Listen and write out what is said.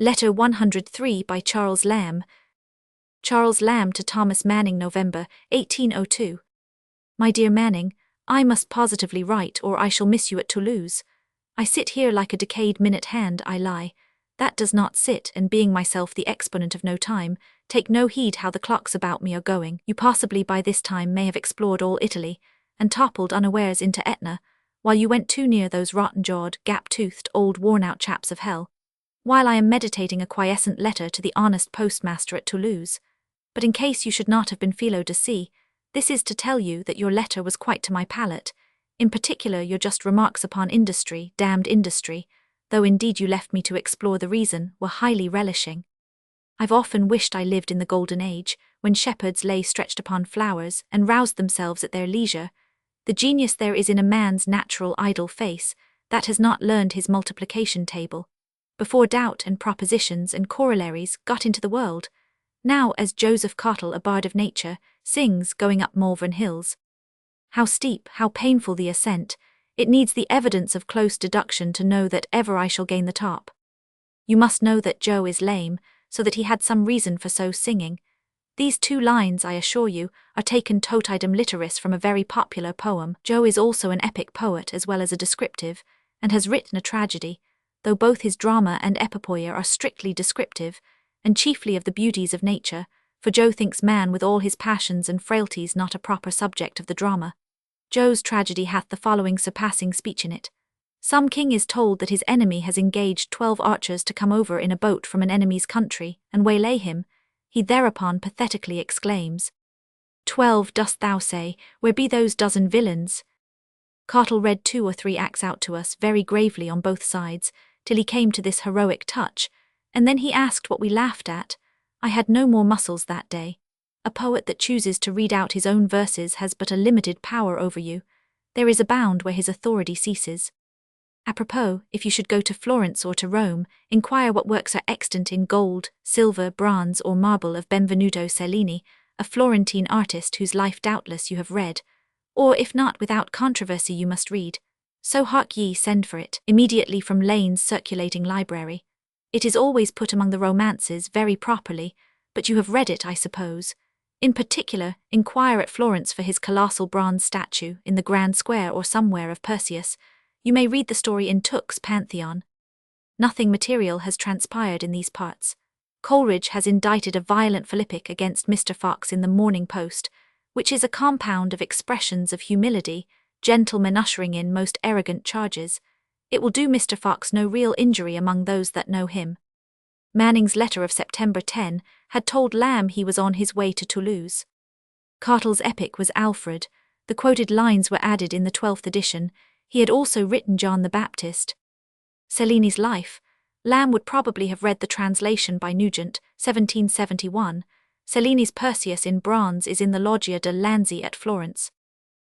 Letter 103 by Charles Lamb. Charles Lamb to Thomas Manning, November, 1802. My dear Manning, I must positively write, or I shall miss you at Toulouse. I sit here like a decayed minute hand, I lie. That does not sit, and being myself the exponent of no time, take no heed how the clocks about me are going. You possibly by this time may have explored all Italy, and toppled unawares into Etna, while you went too near those rotten-jawed, gap-toothed, old worn-out chaps of hell, while I am meditating a quiescent letter to the honest postmaster at Toulouse. But in case you should not have been philo de se, this is to tell you that your letter was quite to my palate, in particular your just remarks upon industry, damned industry, though indeed you left me to explore the reason, were highly relishing. I've often wished I lived in the golden age, when shepherds lay stretched upon flowers, and roused themselves at their leisure. The genius there is in a man's natural idle face, that has not learned his multiplication table, before doubt and propositions and corollaries got into the world. Now, as Joseph Cottle, a bard of nature, sings going up Malvern Hills. How steep, how painful the ascent, it needs the evidence of close deduction to know that ever I shall gain the top. You must know that Joe is lame, so that he had some reason for so singing. These 2 lines, I assure you, are taken tot idem literis from a very popular poem. Joe is also an epic poet as well as a descriptive, and has written a tragedy, though both his drama and epipoeia are strictly descriptive, and chiefly of the beauties of nature, for Joe thinks man with all his passions and frailties not a proper subject of the drama. Joe's tragedy hath the following surpassing speech in it. Some king is told that his enemy has engaged 12 archers to come over in a boat from an enemy's country, and waylay him. He thereupon pathetically exclaims, 12, dost thou say, where be those dozen villains? Cottle read 2 or 3 acts out to us very gravely on both sides, till he came to this heroic touch, and then he asked what we laughed at. I had no more muscles that day. A poet that chooses to read out his own verses has but a limited power over you. There is a bound where his authority ceases. Apropos, if you should go to Florence or to Rome, inquire what works are extant in gold, silver, bronze, or marble of Benvenuto Cellini, a Florentine artist whose life doubtless you have read, or if not without controversy you must read. So hark ye, send for it, immediately from Lane's circulating library. It is always put among the romances very properly, but you have read it, I suppose. In particular, inquire at Florence for his colossal bronze statue in the Grand Square or somewhere of Perseus. You may read the story in Tooke's Pantheon. Nothing material has transpired in these parts. Coleridge has indicted a violent philippic against Mr. Fox in the Morning Post, which is a compound of expressions of humility, gentlemen ushering in most arrogant charges. It will do Mr. Fox no real injury among those that know him. Manning's letter of September 10 had told Lamb he was on his way to Toulouse. Cottle's epic was Alfred. The quoted lines were added in the 12th edition. He had also written John the Baptist. Cellini's life. Lamb would probably have read the translation by Nugent, 1771. Cellini's Perseus in bronze is in the Loggia de Lanzi at Florence.